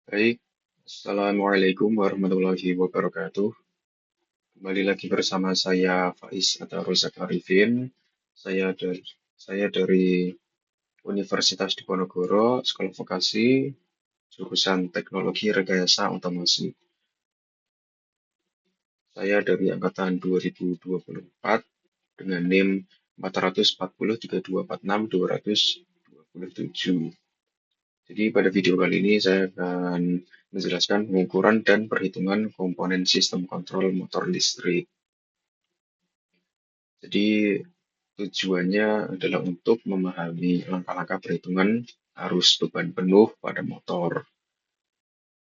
Baik, Assalamualaikum warahmatullahi wabarakatuh. Kembali lagi bersama saya Faiz atau Rozak Arifin. Saya dari Universitas Diponegoro, Sekolah Vokasi, jurusan Teknologi Rekayasa Otomasi. Saya dari angkatan 2024 dengan NIM 440 3246227. Jadi pada video kali ini saya akan menjelaskan pengukuran dan perhitungan komponen sistem kontrol motor listrik. Jadi tujuannya adalah untuk memahami langkah-langkah perhitungan arus beban penuh pada motor,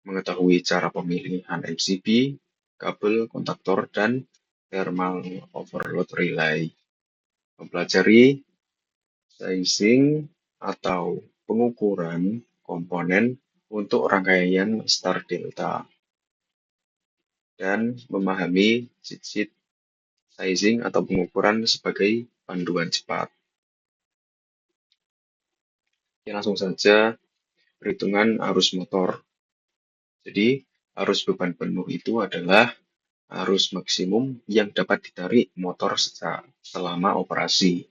mengetahui cara pemilihan MCB, kabel, kontaktor, dan thermal overload relay, mempelajari sizing atau pengukuran komponen untuk rangkaian start delta, dan memahami sheet sizing atau pengukuran sebagai panduan cepat. Oke, langsung saja perhitungan arus motor. Jadi, arus beban penuh itu adalah arus maksimum yang dapat ditarik motor selama operasi.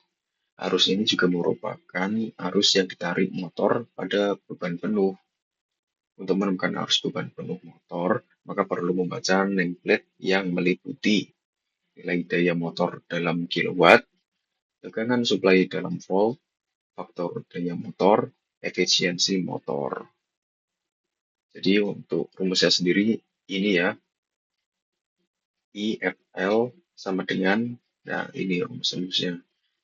Arus ini juga merupakan arus yang ditarik motor pada beban penuh. Untuk menemukan arus beban penuh motor, maka perlu membaca nameplate yang meliputi nilai daya motor dalam kilowatt, tegangan suplai dalam volt, faktor daya motor, efisiensi motor. Jadi untuk rumusnya sendiri ini ya, IFL sama dengan, nah ini rumusnya.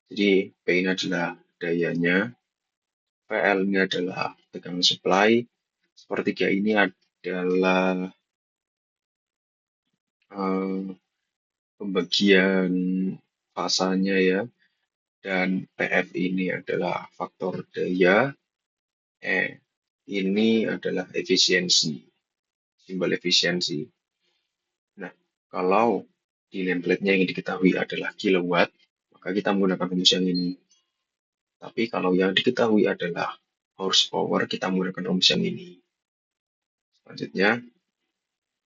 Jadi P ini adalah dayanya, PL ini adalah tegangan supply, sepertiga ini adalah pembagian fasanya ya, dan PF ini adalah faktor daya, ini adalah efisiensi, simbol efisiensi. Nah, kalau di nameplate-nya yang diketahui adalah kilowatt, maka kita menggunakan rumus yang ini. Tapi kalau yang diketahui adalah horsepower, kita menggunakan rumus yang ini. Selanjutnya,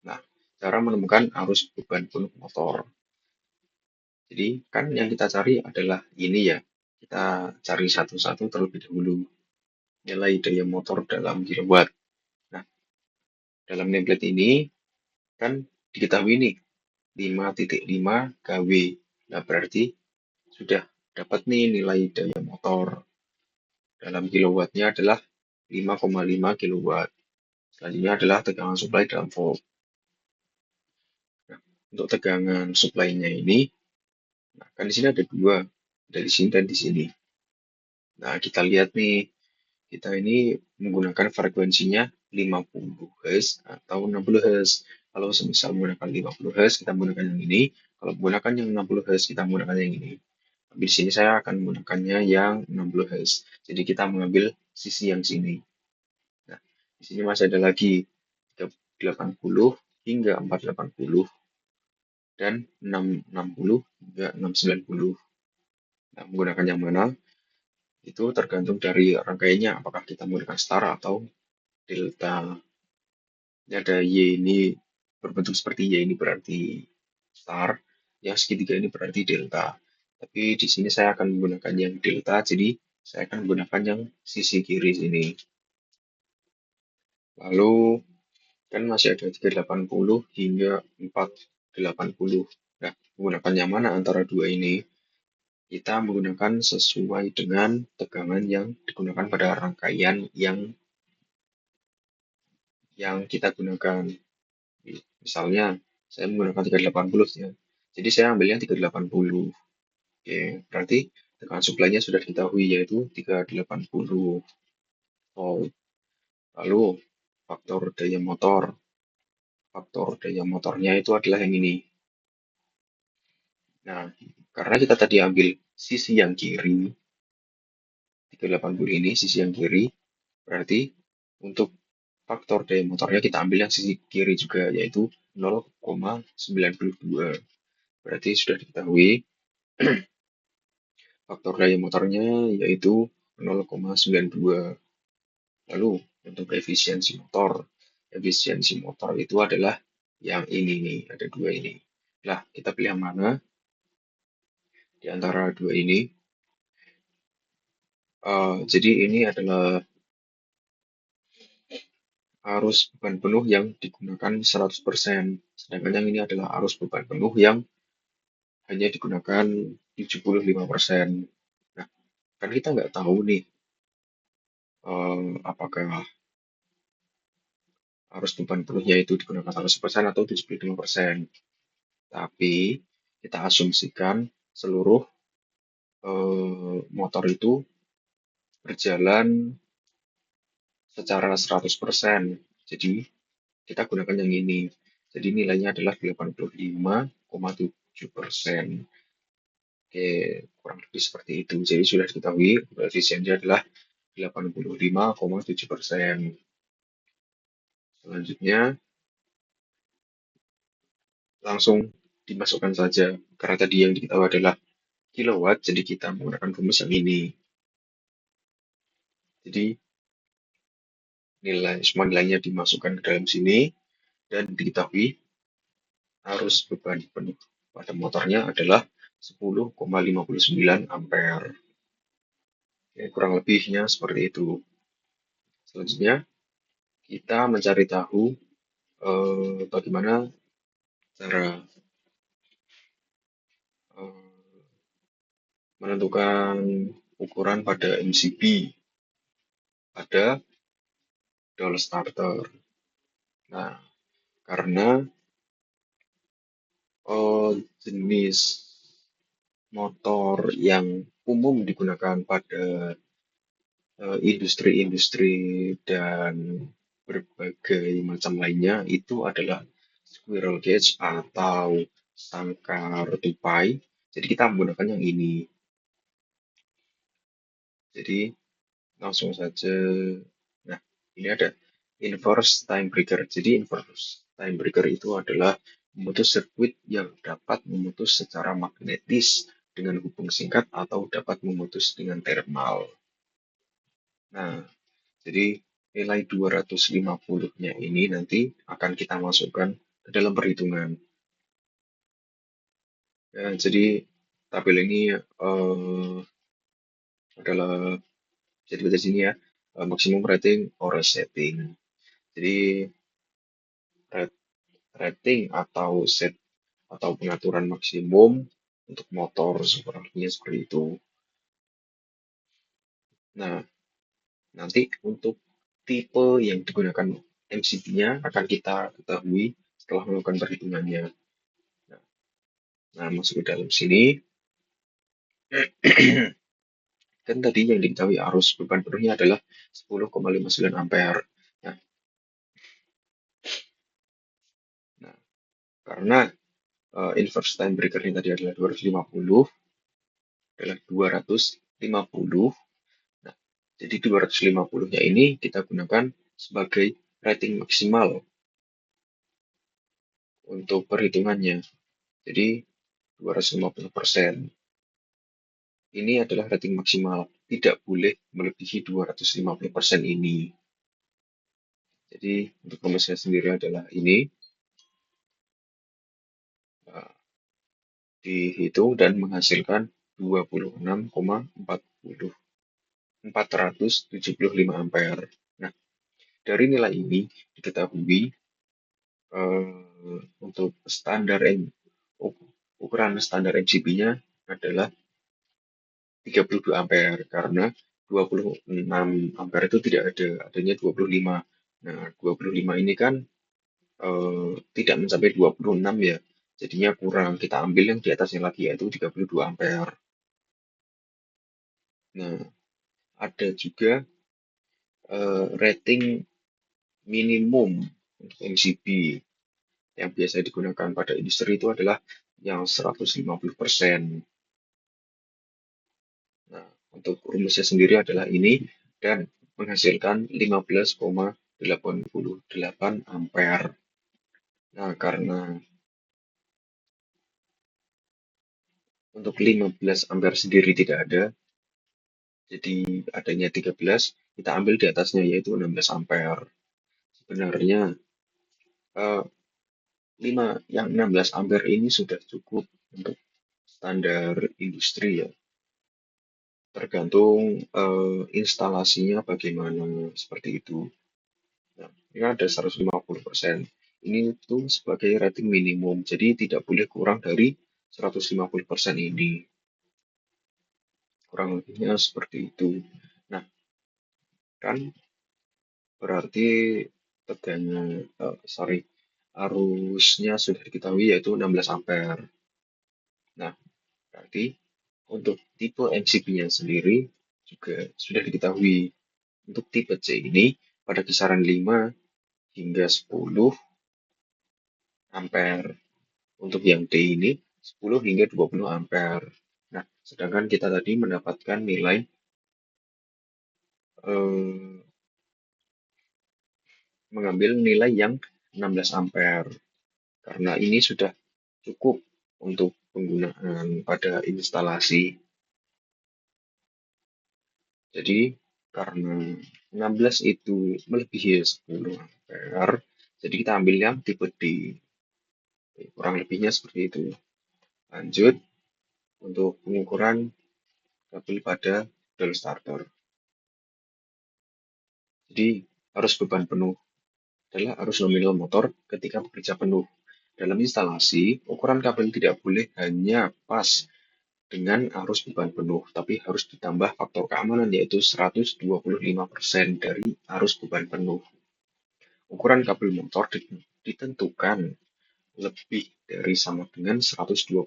nah, cara menemukan arus beban penuh motor. Jadi, kan yang kita cari adalah ini ya. Kita cari satu-satu terlebih dahulu. Nilai daya motor dalam kilowatt. Nah, dalam nameplate ini, kan diketahui nih, 5,5 kW. Nah, berarti sudah dapat nih nilai daya motor. Dalam kilowattnya adalah 5,5 kilowatt. Selanjutnya adalah tegangan supply dalam volt. Nah, untuk tegangan supply-nya ini, nah, kan di sini ada dua, dari sini dan di sini. Nah, kita lihat nih, kita ini menggunakan frekuensinya 50 Hz atau 60 Hz. Kalau semisal menggunakan 50 Hz, kita menggunakan yang ini. Kalau menggunakan yang 60 Hz, kita menggunakan yang ini. Tapi di sini saya akan menggunakannya yang 60 Hz. Jadi kita mengambil sisi yang sini. Nah, di sini masih ada lagi 380 hingga 480 dan 660 hingga 690. Nah, menggunakan yang mana? Itu tergantung dari rangkaiannya, apakah kita menggunakan star atau delta. Ini ada Y ini berbentuk seperti Y ini berarti star, yang segitiga ini berarti delta. Tapi di sini saya akan menggunakan yang delta, jadi saya akan menggunakan yang sisi kiri sini. Lalu kan masih ada 380 hingga 480. Nah, menggunakan yang mana antara dua ini? Kita menggunakan sesuai dengan tegangan yang digunakan pada rangkaian yang kita gunakan. Misalnya, saya menggunakan 380 ya. Jadi saya ambil yang 380. Oke, berarti tekanan suplainya sudah diketahui yaitu 380 volt. Lalu faktor daya motor. Faktor daya motornya itu adalah yang ini. Nah, karena kita tadi ambil sisi yang kiri, 380 ini sisi yang kiri, berarti untuk faktor daya motornya kita ambil yang sisi kiri juga, yaitu 0,92. Berarti sudah diketahui faktor daya motornya yaitu 0,92. Lalu untuk efisiensi motor, efisiensi motor itu adalah yang ini nih, ada dua ini. Lah, kita pilih yang mana di antara dua ini? Jadi ini adalah arus beban penuh yang digunakan 100%, sedangkan yang ini adalah arus beban penuh yang hanya digunakan 75%. Nah, kan kita nggak tahu nih apakah arus beban penuhnya itu digunakan 100% atau 75%. Tapi kita asumsikan seluruh motor itu berjalan secara 100%. Jadi kita gunakan yang ini. Jadi nilainya adalah 85,7%. Oke, kurang lebih seperti itu. Jadi sudah diketahui efisiennya adalah 85,7%. Selanjutnya langsung dimasukkan saja. Karena tadi yang diketahui adalah kilowatt, jadi kita menggunakan rumus yang ini. Jadi semua nilainya dimasukkan ke dalam sini dan diketahui arus beban penuh pada motornya adalah 10,59 ampere. Oke, kurang lebihnya seperti itu. Selanjutnya kita mencari tahu bagaimana cara menentukan ukuran pada MCB pada doll starter. Nah, karena jenis motor yang umum digunakan pada industri-industri dan berbagai macam lainnya itu adalah squirrel cage atau sangkar tupai. Jadi kita menggunakan yang ini. Jadi langsung saja. Nah, ini ada inverse time breaker. Jadi inverse time breaker itu adalah memutus sirkuit yang dapat memutus secara magnetis dengan hubung singkat atau dapat memutus dengan thermal. Nah, jadi nilai 250-nya ini nanti akan kita masukkan ke dalam perhitungan. Ya, jadi tabel ini adalah jadi di sini ya maksimum rating or setting. Jadi rating atau set atau pengaturan maksimum untuk motor seperti itu. Nah, nanti untuk tipe yang digunakan MCB-nya akan kita ketahui setelah melakukan perhitungannya. Nah, masuk ke dalam sini. Kan tadi yang diketahui arus beban penuhnya adalah 10,59 ampere. Nah, karena inverse time breaker-nya tadi adalah 250, adalah 250. Nah, jadi 250-nya ini kita gunakan sebagai rating maksimal untuk perhitungannya. Jadi 250%. Ini adalah rating maksimal, tidak boleh melebihi 250% ini. Jadi untuk rumusnya sendiri adalah ini. Dihitung dan menghasilkan 26,475 ampere. Nah, dari nilai ini diketahui untuk ukuran standar MCB-nya adalah 32 ampere karena 26 ampere itu tidak ada, adanya 25. Nah, 25 ini kan tidak mencapai 26 ya, jadinya kurang. Kita ambil yang di atasnya lagi yaitu 32 ampere. Nah, ada juga rating minimum untuk MCB yang biasa digunakan pada industri itu adalah yang 150%. Nah, untuk rumusnya sendiri adalah ini dan menghasilkan 15,88 ampere. Nah, karena untuk 15 ampere sendiri tidak ada, jadi adanya 13, kita ambil di atasnya yaitu 16 ampere. sebenarnya eh, 16 ampere ini sudah cukup untuk standar industri ya. Tergantung instalasinya bagaimana seperti itu. Nah, ini ada 150%. Ini tuh sebagai rating minimum, jadi tidak boleh kurang dari 150% ini. Kurang lebihnya seperti itu. Nah, kan berarti tegangan, arusnya sudah diketahui yaitu 16 ampere. Nah, berarti untuk tipe MCB-nya sendiri juga sudah diketahui. Untuk tipe C ini pada kisaran 5 hingga 10 ampere. Untuk yang D ini 10 hingga 20 ampere. Nah, sedangkan kita tadi mendapatkan nilai eh, mengambil nilai yang 16 ampere. Karena ini sudah cukup untuk penggunaan pada instalasi. Jadi, karena 16 itu melebihi 10 ampere, jadi kita ambil yang tipe D. Kurang lebihnya seperti itu. Lanjut, untuk pengukuran kabel pada pedal starter. Jadi, arus beban penuh adalah arus nominal motor ketika bekerja penuh. Dalam instalasi, ukuran kabel tidak boleh hanya pas dengan arus beban penuh, tapi harus ditambah faktor keamanan yaitu 125% dari arus beban penuh. Ukuran kabel motor ditentukan lebih dari sama dengan 125%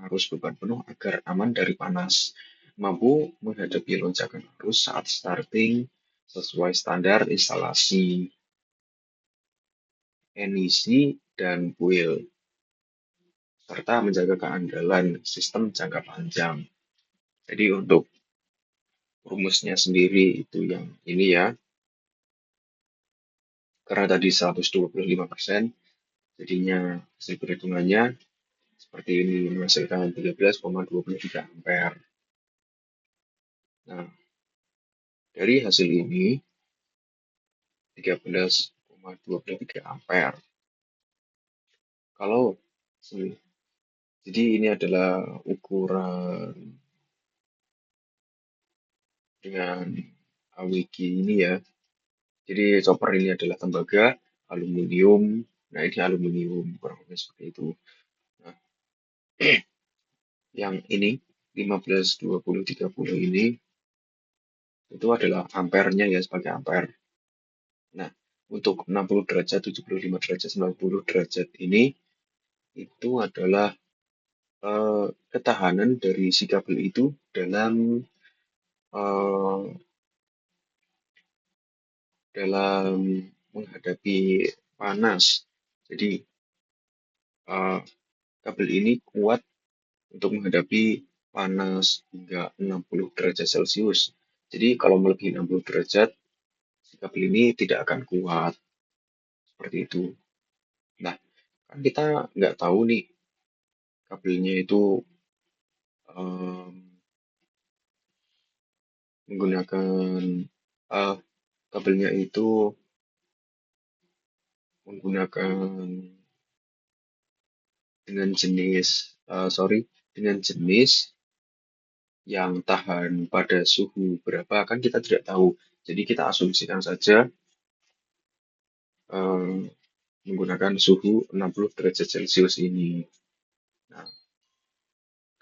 arus beban penuh agar aman dari panas, mampu menghadapi lonjakan arus saat starting sesuai standar instalasi, emisi, dan buil, serta menjaga keandalan sistem jangka panjang. Jadi untuk rumusnya sendiri itu yang ini ya, karena tadi 125%, jadinya hasil perhitungannya seperti ini menghasilkan 13,23 ampere. Nah, dari hasil ini 13,23 ampere. Kalau jadi ini adalah ukuran dengan AWG ini ya. Jadi chopper ini adalah tembaga aluminium. Nah, ini aluminium kurang lebih seperti itu. Nah, yang ini 15, 20, 30 ini itu adalah ampernya ya sebagai ampere. Nah, untuk 60 derajat, 75 derajat, 90 derajat ini itu adalah ketahanan dari si kabel itu dalam eh, dalam menghadapi panas. Jadi eh, kabel ini kuat untuk menghadapi panas hingga 60 derajat Celcius. Jadi kalau melebihi 60 derajat, si kabel ini tidak akan kuat seperti itu. Nah, kan kita nggak tahu nih kabelnya itu em, menggunakan eh, kabelnya itu menggunakan dengan jenis dengan jenis yang tahan pada suhu berapa kan kita tidak tahu. Jadi kita asumsikan saja eh, menggunakan suhu 60 derajat Celcius ini. Nah,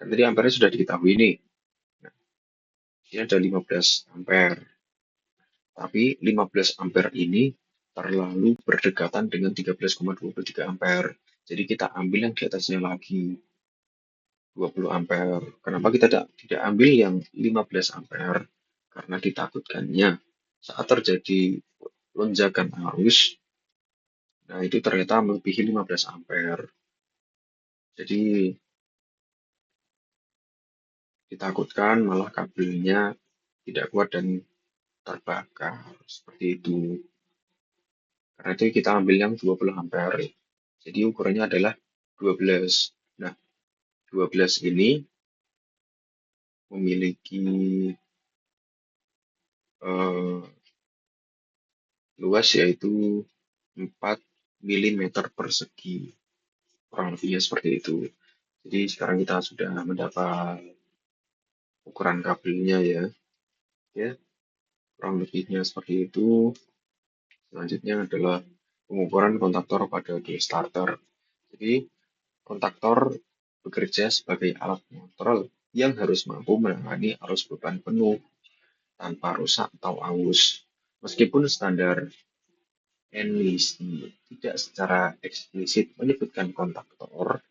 kan tadi ampere sudah diketahui nih. Nah, ini ada 15 ampere. Tapi 15 ampere ini terlalu berdekatan dengan 13,23 ampere. Jadi kita ambil yang di atasnya lagi. 20 ampere. Kenapa kita tidak ambil yang 15 ampere? Karena ditakutkannya saat terjadi lonjakan arus, nah itu ternyata melebihi 15 ampere. Jadi ditakutkan malah kabelnya tidak kuat dan terbakar seperti itu. Karena itu kita ambil yang 20 ampere. Jadi ukurannya adalah 12. Nah, 12 ini memiliki luas yaitu 4 milimeter persegi, kurang lebihnya seperti itu. Jadi sekarang kita sudah mendapat ukuran kabelnya ya, ya kurang lebihnya seperti itu. Selanjutnya adalah pengukuran kontaktor pada key starter. Jadi kontaktor bekerja sebagai alat kontrol yang harus mampu menangani arus beban penuh tanpa rusak atau aus. Meskipun standar NEC tidak secara eksplisit menyebutkan kontaktor,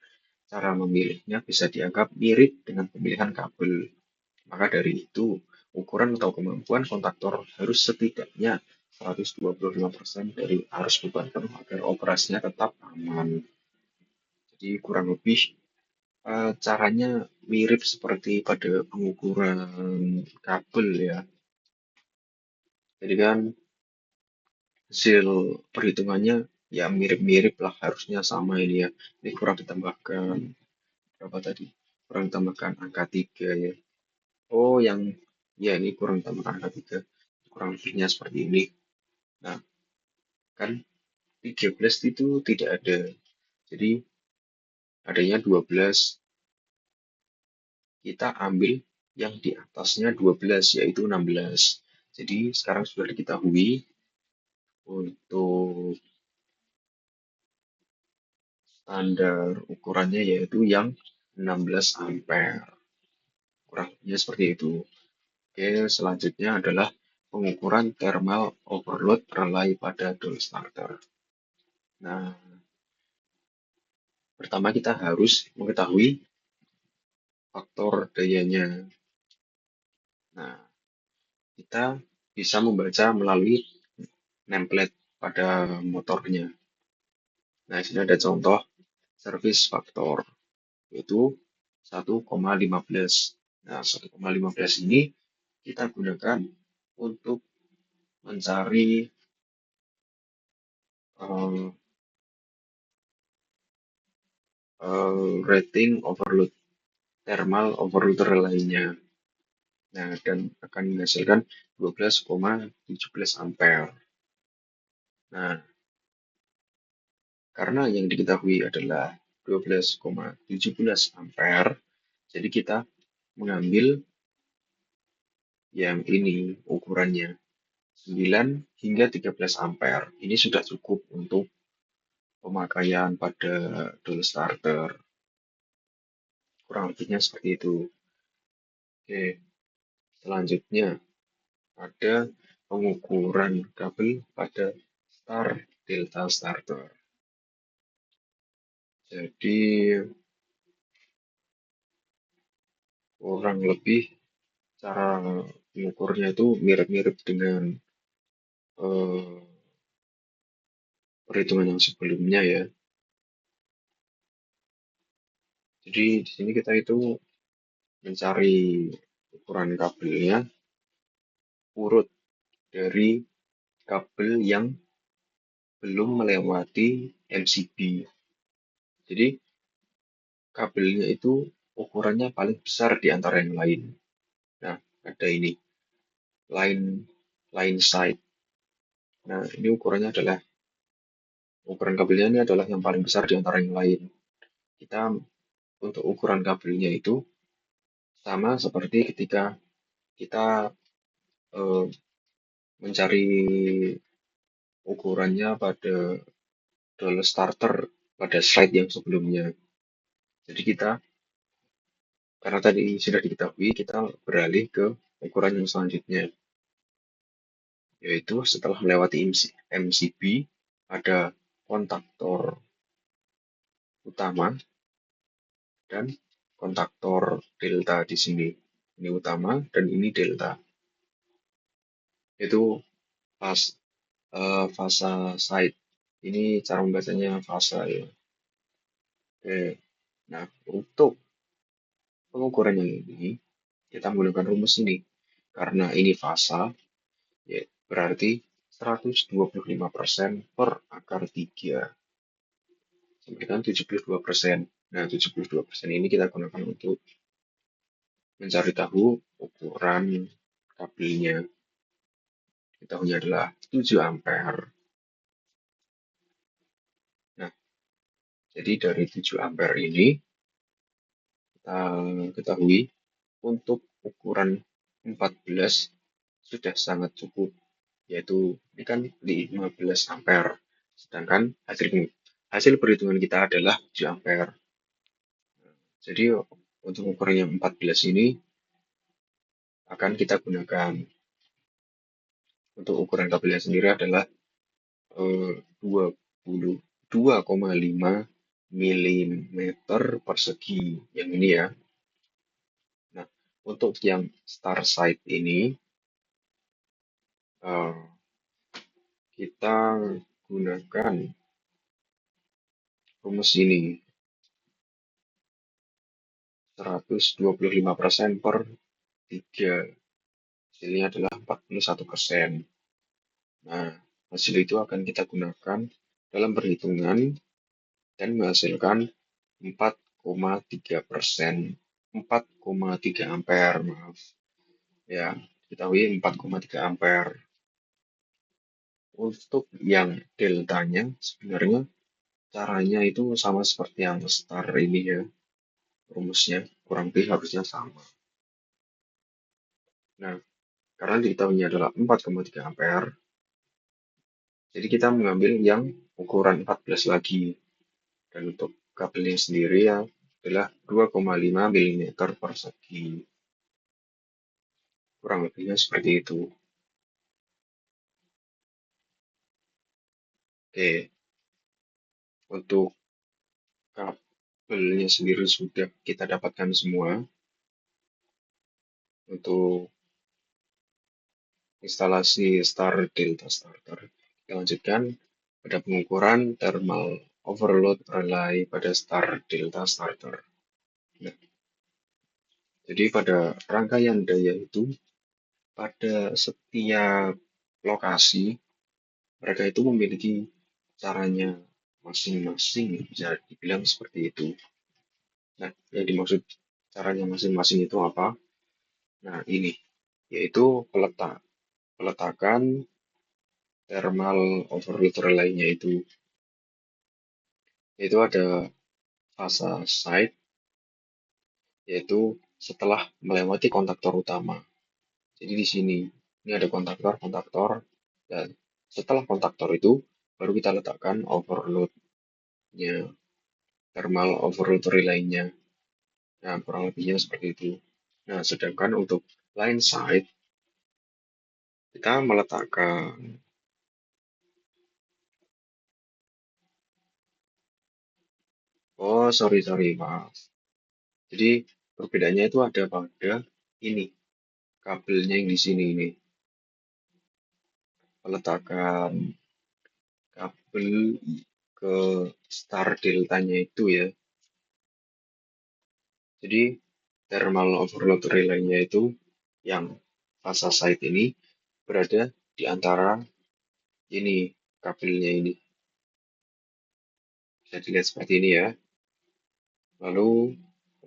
cara memilihnya bisa dianggap mirip dengan pemilihan kabel. Maka dari itu, ukuran atau kemampuan kontaktor harus setidaknya 125% dari arus beban penuh agar operasinya tetap aman. Jadi kurang lebih caranya mirip seperti pada pengukuran kabel ya. Jadi kan hasil perhitungannya ya mirip-mirip lah, harusnya sama ini ya. Ini kurang ditambahkan berapa tadi? Kurang ditambahkan angka 3 ya. Oh, yang ya ini kurang ditambahkan angka 3. Kurang lebihnya seperti ini. Nah, kan 13 itu tidak ada. Jadi adanya 12. Kita ambil yang di atasnya 12 yaitu 16. Jadi sekarang sudah diketahui untuk standar ukurannya yaitu yang 16 ampere. Kurang lebihnya seperti itu. Oke, selanjutnya adalah pengukuran thermal overload relay pada dual starter. Nah, pertama kita harus mengetahui faktor dayanya. Nah, kita bisa membaca melalui template pada motornya. Nah, di sini ada contoh service faktor, yaitu 1,15. Nah, 1,15 ini kita gunakan untuk mencari uh, rating overload, thermal overload relay-nya. Nah, dan akan menghasilkan 12,17 ampere. Nah, karena yang diketahui adalah 12,17 ampere, jadi kita mengambil yang ini ukurannya 9 hingga 13 ampere. Ini sudah cukup untuk pemakaian pada dual starter. Kurang lebihnya seperti itu. Oke, selanjutnya ada pengukuran kabel pada star delta starter. Jadi kurang lebih cara mengukurnya itu mirip-mirip dengan eh, perhitungan yang sebelumnya ya. Jadi di sini kita itu mencari ukuran kabelnya urut dari kabel yang belum melewati MCB. Jadi kabelnya itu ukurannya paling besar di antara yang lain. Nah, ada ini line line side. Nah, ini ukuran kabelnya ini adalah yang paling besar di antara yang lain. Kita untuk ukuran kabelnya itu sama seperti ketika kita eh, mencari ukurannya pada dual starter pada slide yang sebelumnya. Jadi kita, karena tadi sudah diketahui, kita beralih ke ukuran yang selanjutnya, yaitu setelah melewati MCB, ada kontaktor utama dan kontaktor delta di sini. Ini utama dan ini delta. Itu pas fasa side. Ini cara membacanya fasa ya. Oke. Nah, untuk pengukuran yang ini kita menggunakan rumus ini. Karena ini fasa, ya berarti 125% per akar 3. Sama dengan 72%. Nah, 72% ini kita gunakan untuk mencari tahu ukuran kabelnya. diketahui adalah 7 ampere. Nah, jadi dari 7 ampere ini kita ketahui untuk ukuran 14 sudah sangat cukup, yaitu ini kan 15 ampere. Sedangkan hasil perhitungan kita adalah 7 ampere. Jadi untuk ukuran yang 14 ini akan kita gunakan. Untuk ukuran kabelnya sendiri adalah 22,5 mm persegi. Yang ini ya. Nah, untuk yang star side ini eh, kita gunakan rumus ini 125% per 3. Hasilnya adalah 41%. Nah, hasil itu akan kita gunakan dalam perhitungan dan menghasilkan 4,3%. 4,3 ampere, maaf. Ya, kita 4,3 ampere. Untuk yang deltanya sebenarnya caranya itu sama seperti yang star ini ya. Rumusnya kurang lebih harusnya sama. Nah, karena diketahuinya adalah 4,3 ampere, jadi kita mengambil yang ukuran 14 lagi. Dan untuk kabelnya sendiri ya adalah 2,5 mm persegi. Kurang lebihnya seperti itu. Oke, untuk kabelnya sendiri sudah kita dapatkan semua. Untuk instalasi star delta starter, kita lanjutkan pada pengukuran thermal overload relay pada star delta starter. Nah, jadi pada rangkaian daya itu, pada setiap lokasi, mereka itu memiliki caranya masing-masing, bisa dibilang seperti itu. Nah, yang dimaksud caranya masing-masing itu apa? Nah, ini, yaitu peletakan thermal overload relay-nya itu ada fase side, yaitu setelah melewati kontaktor utama. Jadi di sini, ini ada kontaktor, dan setelah kontaktor itu, baru kita letakkan overload-nya, thermal overload relay-nya. Nah, kurang lebihnya seperti itu. Nah, sedangkan untuk line side, kita meletakkan, sorry, maaf. Jadi, perbedaannya itu ada pada ini, kabelnya yang di sini ini. Peletakan kabel ke star deltanya itu ya. Jadi, thermal overload relay-nya itu yang fase side ini berada di antara ini, kabelnya ini. Bisa dilihat seperti ini ya. Lalu,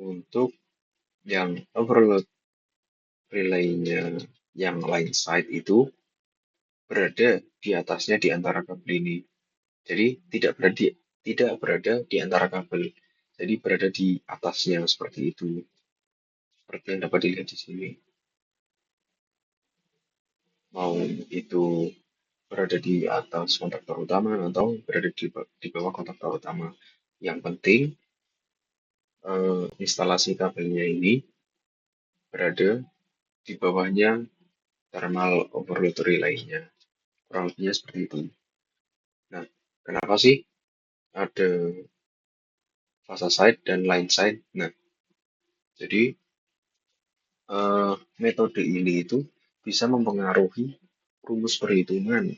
untuk yang overload relay-nya yang line side itu berada di atasnya di antara kabel ini. Jadi tidak berada di antara kabel. Jadi berada di atasnya seperti itu. Seperti yang dapat dilihat di sini. Mau itu berada di atas kontaktor utama atau berada di bawah kontaktor utama. Yang penting instalasi kabelnya ini berada di bawahnya thermal overload relay-nya. Kurang lebihnya seperti itu. Nah, kenapa sih ada fase side dan line side? Nah, jadi metode ini itu bisa mempengaruhi rumus perhitungan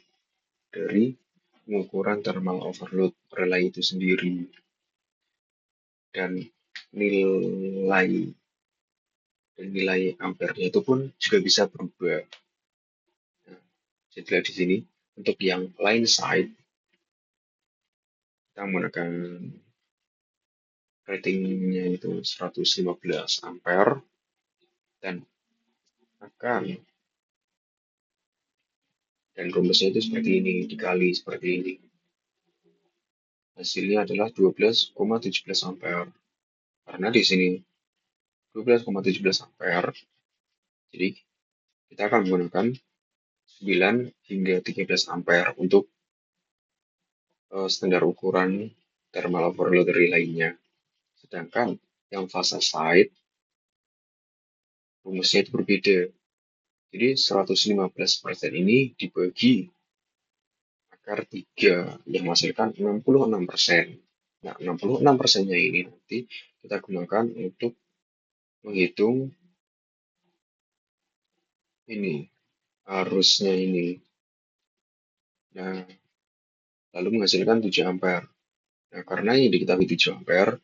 dari pengukuran thermal overload relay itu sendiri. Dan nilai ampernya itu pun juga bisa berubah. Nah, jadi lihat di sini untuk yang line side kita menggunakan ratingnya itu 115 ampere dan akan Dan rumusnya itu seperti ini, dikali seperti ini. Hasilnya adalah 12,17 ampere. Karena di sini 12,17 ampere, jadi kita akan menggunakan 9 hingga 13 ampere untuk standar ukuran thermal overload relay lainnya. Sedangkan yang fase side rumusnya itu berbeda. Jadi 115% ini dibagi akar 3 yang menghasilkan 66%. Nah, 66%-nya ini nanti kita gunakan untuk menghitung ini, arusnya ini. Nah, lalu menghasilkan 7 ampere. Nah, karena ini diketahui 7 ampere,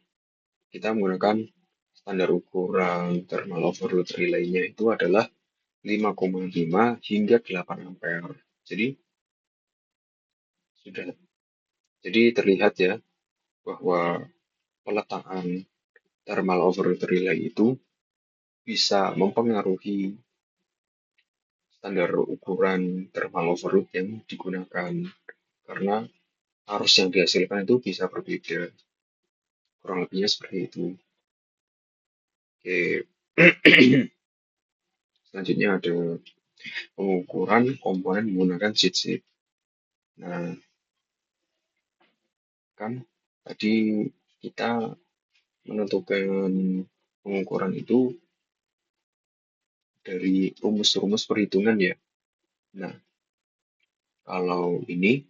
kita menggunakan standar ukuran thermal overload relay-nya itu adalah 5,5 hingga 8 ampere. Jadi, sudah. Jadi terlihat ya bahwa peletakan thermal overload relay itu bisa mempengaruhi standar ukuran thermal overload yang digunakan karena arus yang dihasilkan itu bisa berbeda. Kurang lebihnya seperti itu. Oke. Selanjutnya ada pengukuran komponen menggunakan sheet. Nah, kan tadi kita menentukan pengukuran itu dari rumus-rumus perhitungan ya. Nah, kalau ini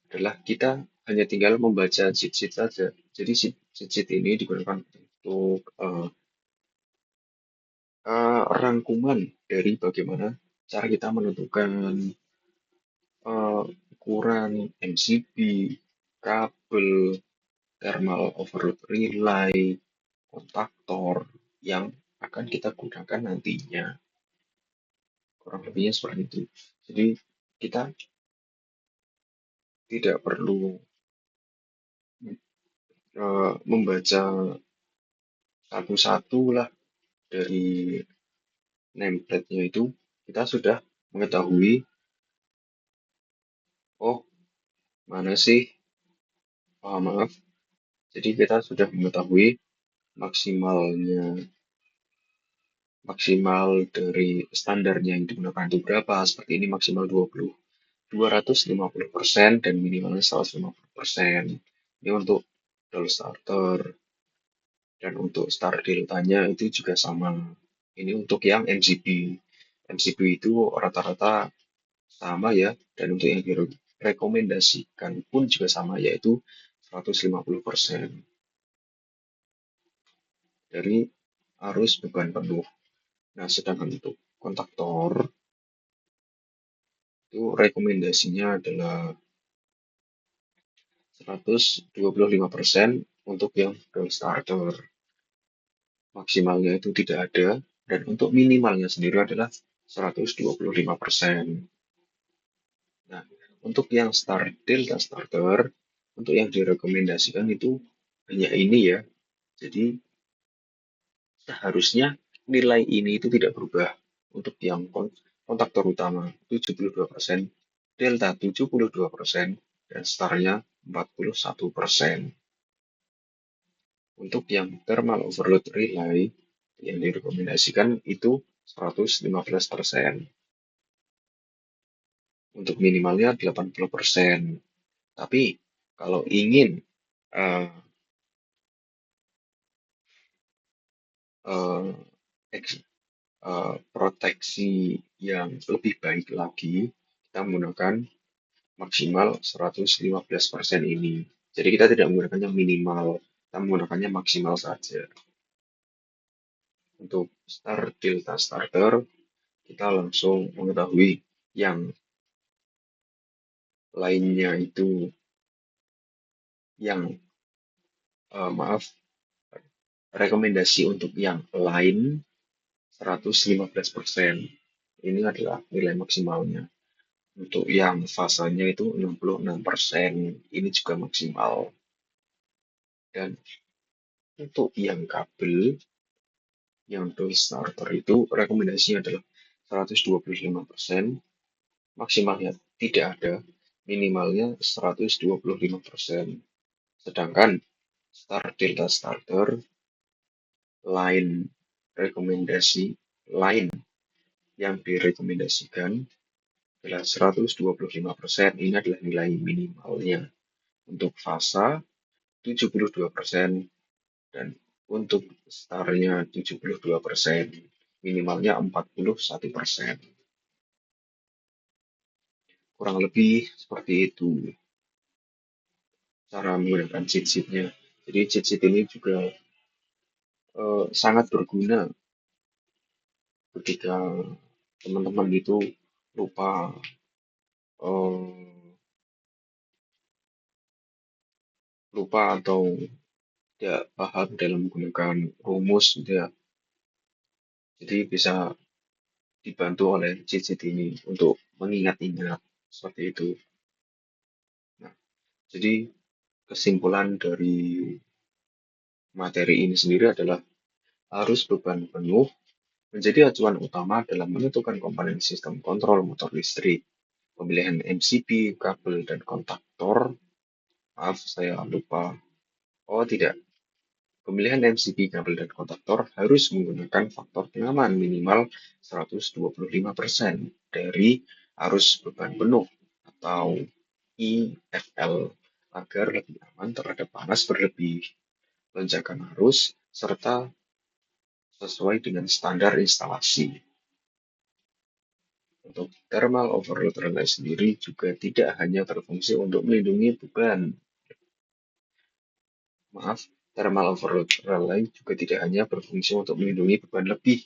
adalah kita hanya tinggal membaca sheet saja. Jadi sheet ini digunakan untuk rangkuman dari bagaimana cara kita menentukan ukuran MCB, kabel, thermal overload relay, kontaktor yang akan kita gunakan nantinya. Kurang lebihnya seperti itu. Jadi kita tidak perlu membaca satu-satu lah dari nameplate-nya itu. Kita sudah mengetahui, oh mana sih, maaf, jadi kita sudah mengetahui maksimal dari standarnya yang digunakan itu berapa. Seperti ini maksimal 250% dan minimalnya 150%. Ini untuk double starter. Dan untuk start deltanya itu juga sama. Ini untuk yang MCB. MCB itu rata-rata sama ya. Dan untuk yang direkomendasikan pun juga sama, yaitu 150% dari arus beban penuh. Nah, sedangkan untuk kontaktor itu rekomendasinya adalah 125% untuk yang full starter. Maksimalnya itu tidak ada, dan untuk minimalnya sendiri adalah 125%. Nah, untuk yang start delta starter, untuk yang direkomendasikan itu hanya ini ya. Jadi, seharusnya nilai ini itu tidak berubah. Untuk yang kontaktor utama 72%, delta 72%, dan startnya 41%. Untuk yang thermal overload relay yang direkomendasikan itu 115%. Untuk minimalnya 80%. Tapi kalau ingin uh, uh, proteksi yang lebih baik lagi, kita menggunakan maksimal 115% ini. Jadi kita tidak menggunakannya minimal, kita menggunakannya maksimal saja. Untuk delta starter, kita langsung mengetahui yang lainnya itu yang maaf, rekomendasi untuk yang lain 115%. Ini adalah nilai maksimalnya. Untuk yang fasanya itu 66%. Ini juga maksimal. Dan untuk yang kabel, yang dual starter itu rekomendasinya adalah 125%. maksimalnya tidak ada, minimalnya 125%. Sedangkan start delta starter line rekomendasi line yang direkomendasikan adalah 125%. Ini adalah nilai minimalnya. Untuk fasa 72% dan untuk startnya 72%. Minimalnya 41%. Kurang lebih seperti itu cara menggunakan cheat sheet-nya. Jadi cheat sheet ini juga sangat berguna ketika teman-teman itu lupa eh, lupa atau tidak paham dalam menggunakan rumus gitu ya. Jadi bisa dibantu oleh cheat sheet ini untuk mengingat-ingat seperti itu. Nah, jadi kesimpulan dari materi ini sendiri adalah arus beban penuh menjadi acuan utama dalam menentukan komponen sistem kontrol motor listrik. Pemilihan MCB, kabel, dan kontaktor. Maaf, saya lupa. Oh, tidak. Pemilihan MCB, kabel, dan kontaktor harus menggunakan faktor pengaman minimal 125% dari arus beban penuh atau IFL agar lebih aman terhadap panas berlebih, lonjakan arus, serta sesuai dengan standar instalasi. Untuk thermal overload relay sendiri juga tidak hanya berfungsi untuk melindungi beban. Maaf, thermal overload relay juga tidak hanya berfungsi untuk melindungi beban lebih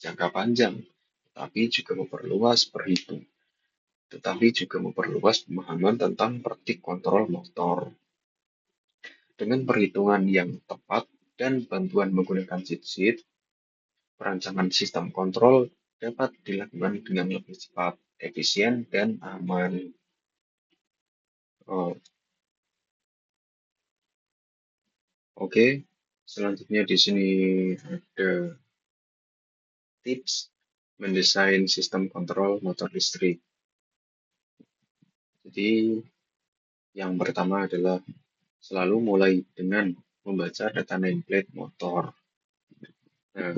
jangka panjang, tetapi juga memperluas pemahaman tentang praktik kontrol motor. Dengan perhitungan yang tepat dan bantuan menggunakan cheat sheet, perancangan sistem kontrol dapat dilakukan dengan lebih cepat, efisien, dan aman. Oh, oke, selanjutnya di sini ada tips mendesain sistem kontrol motor listrik. Jadi, yang pertama adalah selalu mulai dengan membaca data nameplate motor. Nah,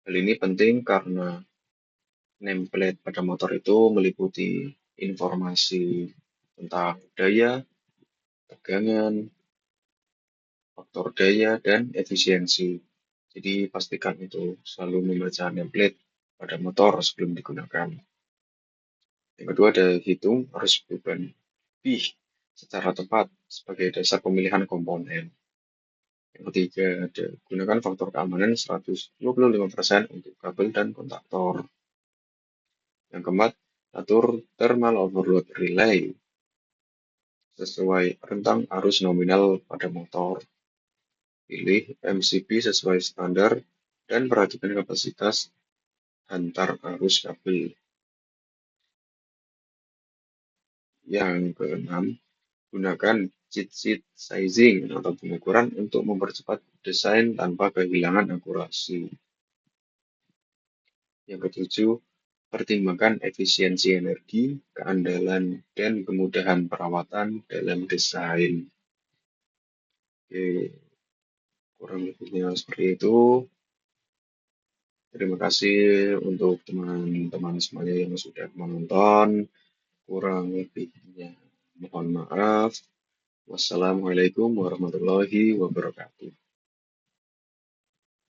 hal ini penting karena nameplate pada motor itu meliputi informasi tentang daya, tegangan, faktor daya, dan efisiensi. Jadi pastikan itu selalu membaca nameplate pada motor sebelum digunakan. Yang kedua ada hitung arus beban lebih secara tepat sebagai dasar pemilihan komponen. Yang ketiga ada gunakan faktor keamanan 125% untuk kabel dan kontaktor. Yang keempat, atur thermal overload relay sesuai rentang arus nominal pada motor. Pilih MCB sesuai standar dan perhatikan kapasitas antar arus kabel. Yang keenam, gunakan cheat sheet sizing atau pengukuran untuk mempercepat desain tanpa kehilangan akurasi. Yang ketujuh, pertimbangkan efisiensi energi, keandalan, dan kemudahan perawatan dalam desain. Oke, kurang lebihnya seperti itu. Terima kasih untuk teman-teman semuanya yang sudah menonton. Kurang lebihnya mohon maaf. Wassalamualaikum warahmatullahi wabarakatuh.